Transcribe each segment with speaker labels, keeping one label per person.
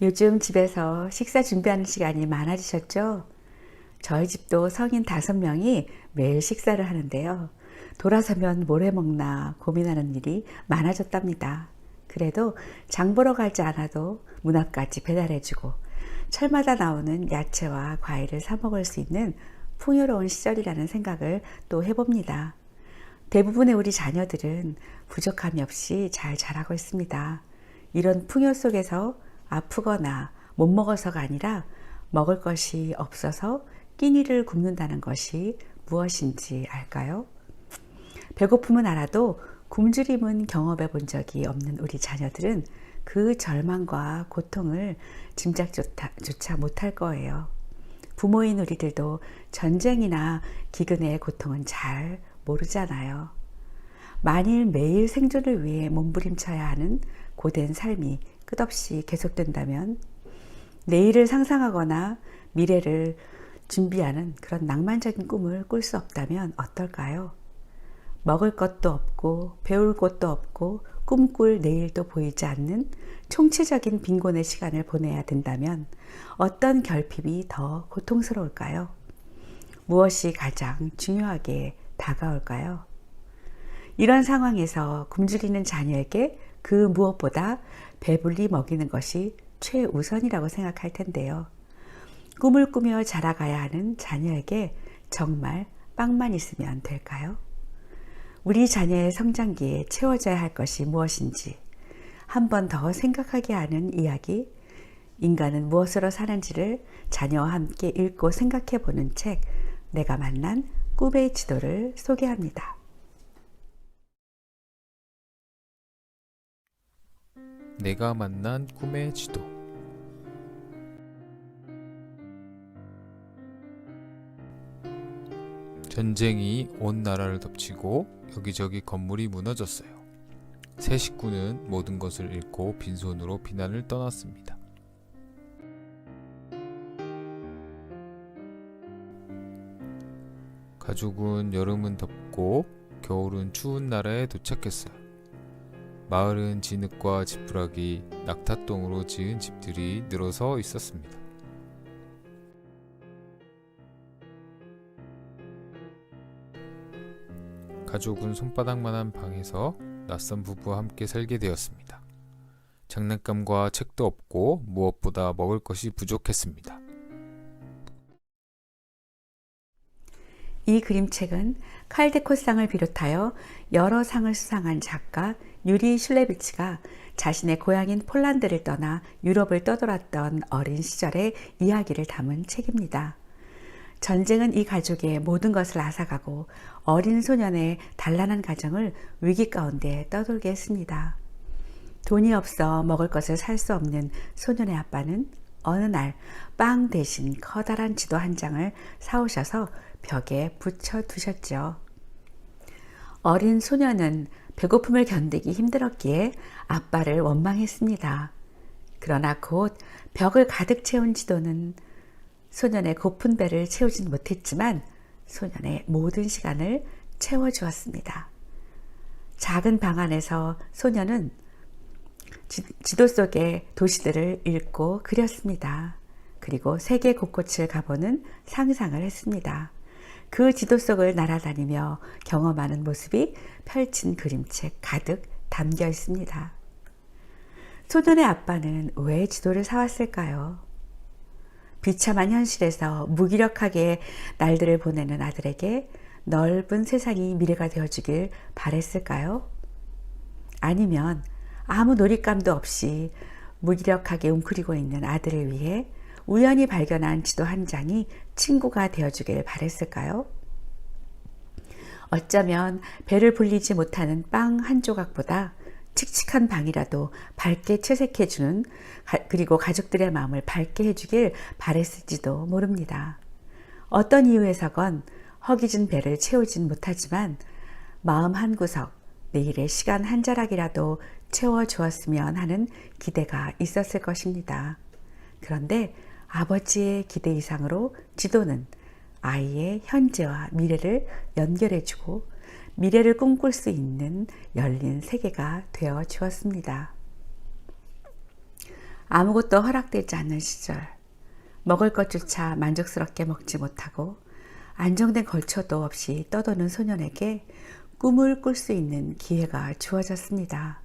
Speaker 1: 요즘 집에서 식사 준비하는 시간이 많아지셨죠? 저희 집도 성인 5명이 매일 식사를 하는데요. 돌아서면 뭘 해 먹나 고민하는 일이 많아졌답니다. 그래도 장 보러 가지 않아도 문 앞까지 배달해주고 철마다 나오는 야채와 과일을 사 먹을 수 있는 풍요로운 시절이라는 생각을 또 해봅니다. 대부분의 우리 자녀들은 부족함이 없이 잘 자라고 있습니다. 이런 풍요 속에서 아프거나 못 먹어서가 아니라 먹을 것이 없어서 끼니를 굶는다는 것이 무엇인지 알까요? 배고픔은 알아도 굶주림은 경험해 본 적이 없는 우리 자녀들은 그 절망과 고통을 짐작조차 못할 거예요. 부모인 우리들도 전쟁이나 기근의 고통은 잘 모르잖아요. 만일 매일 생존을 위해 몸부림쳐야 하는 고된 삶이 끝없이 계속된다면 내일을 상상하거나 미래를 준비하는 그런 낭만적인 꿈을 꿀 수 없다면 어떨까요? 먹을 것도 없고 배울 곳도 없고 꿈꿀 내일도 보이지 않는 총체적인 빈곤의 시간을 보내야 된다면 어떤 결핍이 더 고통스러울까요? 무엇이 가장 중요하게 다가올까요? 이런 상황에서 굶주리는 자녀에게 그 무엇보다 배불리 먹이는 것이 최우선이라고 생각할 텐데요. 꿈을 꾸며 자라가야 하는 자녀에게 정말 빵만 있으면 될까요? 우리 자녀의 성장기에 채워져야 할 것이 무엇인지 한 번 더 생각하게 하는 이야기, 인간은 무엇으로 사는지를 자녀와 함께 읽고 생각해 보는 책, 내가 만난 꿈의 지도를 소개합니다.
Speaker 2: 내가 만난 꿈의 지도. 전쟁이 온 나라를 덮치고 여기저기 건물이 무너졌어요. 세 식구는 모든 것을 잃고 빈손으로避난을 떠났습니다. 가족은 여름은 덥고 겨울은 추운 나라에 도착했어요. 마을은 진흙과 지푸라기, 낙타똥으로 지은 집들이 늘어서 있었습니다. 가족은 손바닥만한 방에서 낯선 부부와 함께 살게 되었습니다. 장난감과 책도 없고 무엇보다 먹을 것이 부족했습니다.
Speaker 1: 이 그림책은 칼데코상을 비롯하여 여러 상을 수상한 작가 유리 슐레비치가 자신의 고향인 폴란드를 떠나 유럽을 떠돌았던 어린 시절의 이야기를 담은 책입니다. 전쟁은 이 가족의 모든 것을 앗아가고 어린 소년의 단란한 가정을 위기 가운데 떠돌게 했습니다. 돈이 없어 먹을 것을 살 수 없는 소년의 아빠는 어느 날 빵 대신 커다란 지도 한 장을 사오셔서 벽에 붙여 두셨죠. 어린 소년은 배고픔을 견디기 힘들었기에 아빠를 원망했습니다. 그러나 곧 벽을 가득 채운 지도는 소년의 고픈 배를 채우진 못했지만 소년의 모든 시간을 채워주었습니다. 작은 방 안에서 소년은 지도 속의 도시들을 읽고 그렸습니다. 그리고 세계 곳곳을 가보는 상상을 했습니다. 그 지도 속을 날아다니며 경험하는 모습이 펼친 그림책 가득 담겨 있습니다. 소년의 아빠는 왜 지도를 사왔을까요? 비참한 현실에서 무기력하게 날들을 보내는 아들에게 넓은 세상이 미래가 되어주길 바랬을까요? 아니면 아무 놀잇감도 없이 무기력하게 웅크리고 있는 아들을 위해 우연히 발견한 지도 한 장이 친구가 되어주길 바랬을까요? 어쩌면 배를 불리지 못하는 빵 한 조각보다 칙칙한 방이라도 밝게 채색해주는, 그리고 가족들의 마음을 밝게 해주길 바랬을지도 모릅니다. 어떤 이유에서건 허기진 배를 채우진 못하지만 마음 한구석, 내일의 시간 한 자락이라도 채워주었으면 하는 기대가 있었을 것입니다. 그런데 아버지의 기대 이상으로 지도는 아이의 현재와 미래를 연결해주고 미래를 꿈꿀 수 있는 열린 세계가 되어 주었습니다. 아무것도 허락되지 않는 시절, 먹을 것조차 만족스럽게 먹지 못하고 안정된 걸쳐도 없이 떠도는 소년에게 꿈을 꿀 수 있는 기회가 주어졌습니다.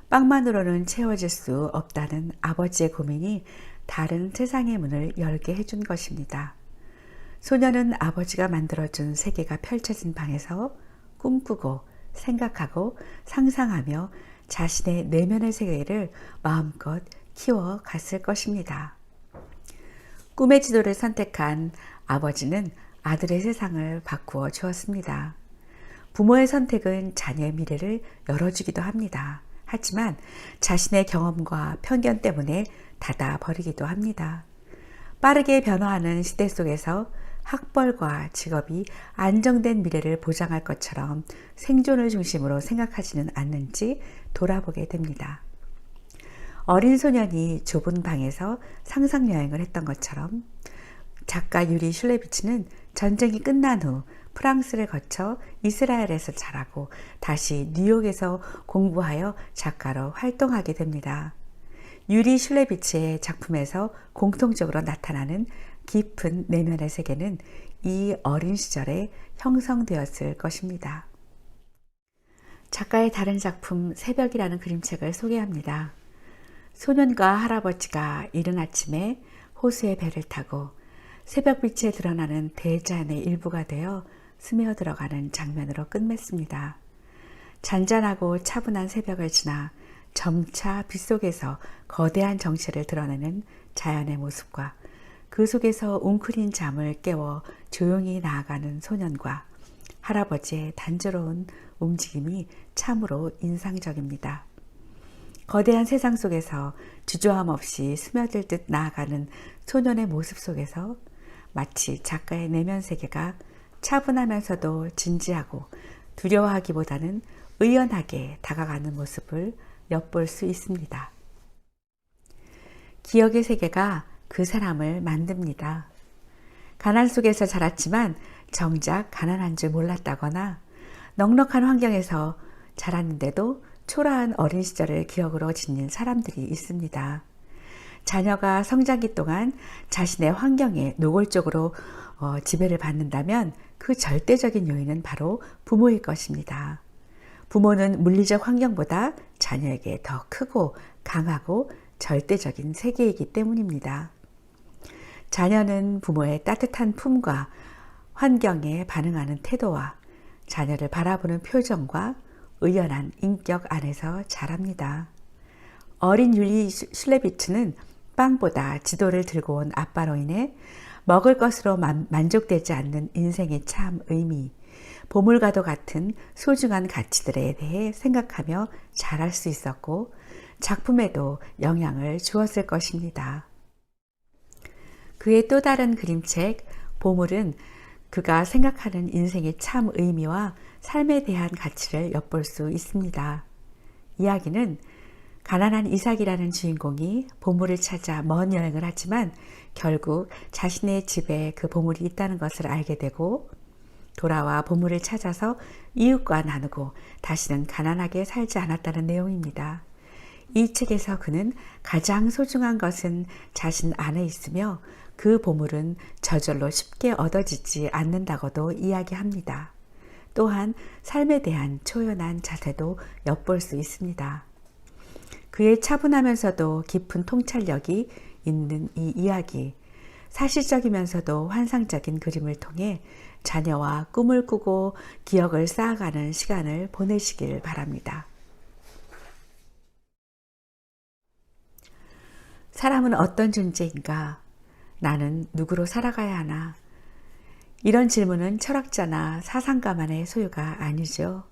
Speaker 1: 빵만으로는 채워질 수 없다는 아버지의 고민이 다른 세상의 문을 열게 해준 것입니다. 소년은 아버지가 만들어준 세계가 펼쳐진 방에서 꿈꾸고 생각하고 상상하며 자신의 내면의 세계를 마음껏 키워갔을 것입니다. 꿈의 지도를 선택한 아버지는 아들의 세상을 바꾸어 주었습니다. 부모의 선택은 자녀의 미래를 열어주기도 합니다. 하지만 자신의 경험과 편견 때문에 닫아버리기도 합니다. 빠르게 변화하는 시대 속에서 학벌과 직업이 안정된 미래를 보장할 것처럼 생존을 중심으로 생각하지는 않는지 돌아보게 됩니다. 어린 소년이 좁은 방에서 상상여행을 했던 것처럼 작가 유리 슐레비츠는 전쟁이 끝난 후 프랑스를 거쳐 이스라엘에서 자라고 다시 뉴욕에서 공부하여 작가로 활동하게 됩니다. 유리 슐레비츠의 작품에서 공통적으로 나타나는 깊은 내면의 세계는 이 어린 시절에 형성되었을 것입니다. 작가의 다른 작품 새벽이라는 그림책을 소개합니다. 소년과 할아버지가 이른 아침에 호수의 배를 타고 새벽빛에 드러나는 대자연의 일부가 되어 스며들어가는 장면으로 끝맺습니다. 잔잔하고 차분한 새벽을 지나 점차 빗속에서 거대한 정체를 드러내는 자연의 모습과 그 속에서 웅크린 잠을 깨워 조용히 나아가는 소년과 할아버지의 단조로운 움직임이 참으로 인상적입니다. 거대한 세상 속에서 주저함 없이 스며들 듯 나아가는 소년의 모습 속에서 마치 작가의 내면 세계가 차분하면서도 진지하고 두려워하기보다는 의연하게 다가가는 모습을 엿볼 수 있습니다. 기억의 세계가 그 사람을 만듭니다. 가난 속에서 자랐지만 정작 가난한 줄 몰랐다거나 넉넉한 환경에서 자랐는데도 초라한 어린 시절을 기억으로 지닌 사람들이 있습니다. 자녀가 성장기 동안 자신의 환경에 노골적으로 지배를 받는다면 그 절대적인 요인은 바로 부모일 것입니다. 부모는 물리적 환경보다 자녀에게 더 크고 강하고 절대적인 세계이기 때문입니다. 자녀는 부모의 따뜻한 품과 환경에 반응하는 태도와 자녀를 바라보는 표정과 의연한 인격 안에서 자랍니다. 어린 유리 슐레비츠는 빵보다 지도를 들고 온 아빠로 인해 먹을 것으로 만족되지 않는 인생의 참 의미, 보물과도 같은 소중한 가치들에 대해 생각하며 자랄 수 있었고 작품에도 영향을 주었을 것입니다. 그의 또 다른 그림책 보물은 그가 생각하는 인생의 참 의미와 삶에 대한 가치를 엿볼 수 있습니다. 이야기는 가난한 이삭이라는 주인공이 보물을 찾아 먼 여행을 하지만 결국 자신의 집에 그 보물이 있다는 것을 알게 되고 돌아와 보물을 찾아서 이웃과 나누고 다시는 가난하게 살지 않았다는 내용입니다. 이 책에서 그는 가장 소중한 것은 자신 안에 있으며 그 보물은 저절로 쉽게 얻어지지 않는다고도 이야기합니다. 또한 삶에 대한 초연한 자세도 엿볼 수 있습니다. 그의 차분하면서도 깊은 통찰력이 있는 이 이야기, 사실적이면서도 환상적인 그림을 통해 자녀와 꿈을 꾸고 기억을 쌓아가는 시간을 보내시길 바랍니다. 사람은 어떤 존재인가? 나는 누구로 살아가야 하나? 이런 질문은 철학자나 사상가만의 소유가 아니죠.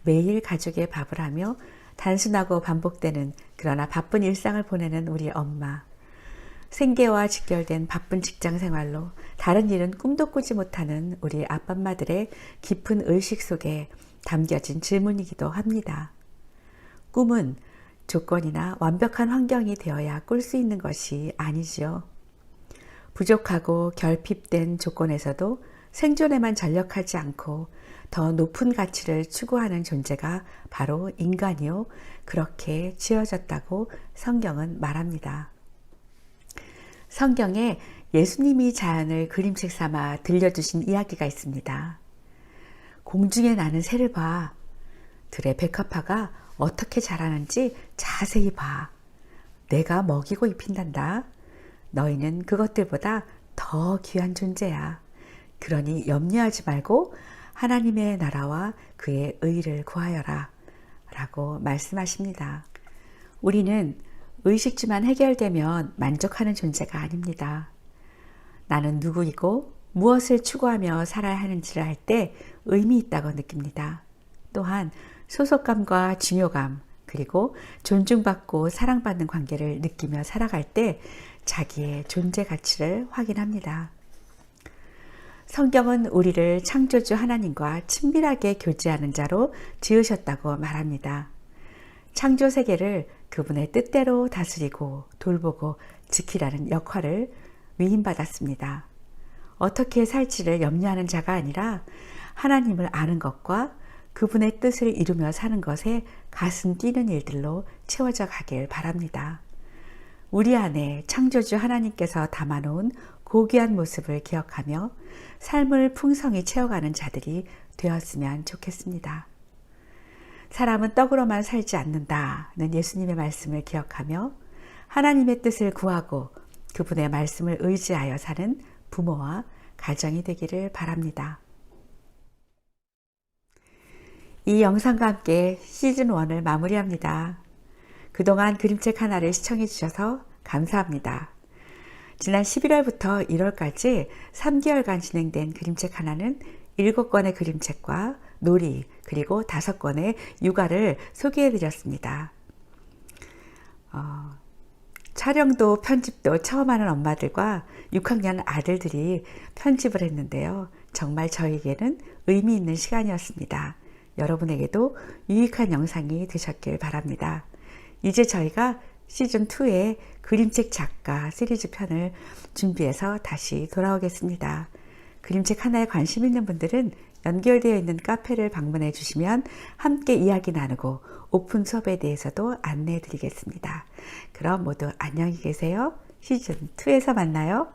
Speaker 1: 매일 가족의 밥을 하며 단순하고 반복되는 그러나 바쁜 일상을 보내는 우리 엄마. 생계와 직결된 바쁜 직장 생활로 다른 일은 꿈도 꾸지 못하는 우리 아빠엄마들의 깊은 의식 속에 담겨진 질문이기도 합니다. 꿈은 조건이나 완벽한 환경이 되어야 꿀 수 있는 것이 아니지요. 부족하고 결핍된 조건에서도 생존에만 전력하지 않고 더 높은 가치를 추구하는 존재가 바로 인간이요. 그렇게 지어졌다고 성경은 말합니다. 성경에 예수님이 자연을 그림책 삼아 들려주신 이야기가 있습니다. 공중에 나는 새를 봐. 들의 백합화가 어떻게 자라는지 자세히 봐. 내가 먹이고 입힌단다. 너희는 그것들보다 더 귀한 존재야. 그러니 염려하지 말고 하나님의 나라와 그의 의를 구하여라 라고 말씀하십니다. 우리는 의식주만 해결되면 만족하는 존재가 아닙니다. 나는 누구이고 무엇을 추구하며 살아야 하는지를 알 때 의미 있다고 느낍니다. 또한 소속감과 중요감 그리고 존중받고 사랑받는 관계를 느끼며 살아갈 때 자기의 존재 가치를 확인합니다. 성경은 우리를 창조주 하나님과 친밀하게 교제하는 자로 지으셨다고 말합니다. 창조 세계를 그분의 뜻대로 다스리고 돌보고 지키라는 역할을 위임받았습니다. 어떻게 살지를 염려하는 자가 아니라 하나님을 아는 것과 그분의 뜻을 이루며 사는 것에 가슴 뛰는 일들로 채워져 가길 바랍니다. 우리 안에 창조주 하나님께서 담아놓은 고귀한 모습을 기억하며 삶을 풍성히 채워가는 자들이 되었으면 좋겠습니다. 사람은 떡으로만 살지 않는다는 예수님의 말씀을 기억하며 하나님의 뜻을 구하고 그분의 말씀을 의지하여 사는 부모와 가정이 되기를 바랍니다. 이 영상과 함께 시즌1을 마무리합니다. 그동안 그림책 하나를 시청해 주셔서 감사합니다. 지난 11월부터 1월까지 3개월간 진행된 그림책 하나는 7권의 그림책과 놀이 그리고 5권의 육아를 소개해 드렸습니다. 촬영도 편집도 처음 하는 엄마들과 6학년 아들들이 편집을 했는데요. 정말 저에게는 의미 있는 시간이었습니다. 여러분에게도 유익한 영상이 되셨길 바랍니다. 이제 저희가 시즌2의 그림책 작가 시리즈 편을 준비해서 다시 돌아오겠습니다. 그림책 하나에 관심 있는 분들은 연결되어 있는 카페를 방문해 주시면 함께 이야기 나누고 오픈 수업에 대해서도 안내해 드리겠습니다. 그럼 모두 안녕히 계세요. 시즌2에서 만나요.